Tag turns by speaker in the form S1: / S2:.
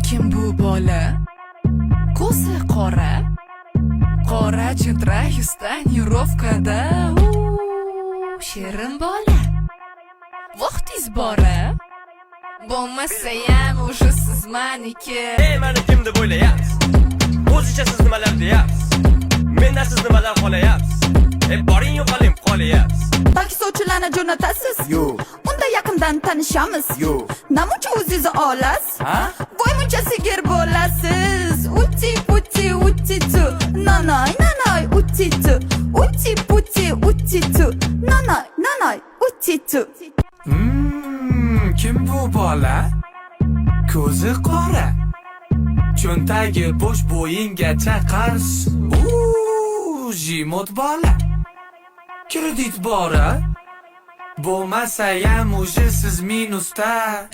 S1: Kim bu bola? Ko'zi qora, qora chitraq stanirovkada. Shirin bola. Vaqtingiz bora. Bo'lmasayam o'sha siz meniki.
S2: Meni kim deb o'ylayapsiz? O'zicha siz nimalar deyapsiz? Mendan siz nimalar xohlayapsiz? Boring yo'qoling qolyapsiz.
S3: Taksovchilarni jo'natasiz?
S4: Yo'q.
S3: Unda yaqindan tanishamiz.
S4: Yo'q.
S3: Namuncha o'zingizni olasiz?
S4: Ha?
S3: Voy muncha sigir bo'lasiz. Uti puti uti tu. Nanoy nanoy uti tu. Uti puti uti tu. Nanoy nanoy uti tu.
S4: Kim bu bola? Ko'zi qora, cho'ntagi bo'sh bo'yingacha qars. Jimot bola. Kredit bora. Bo'lmasayam o'sha siz minusda.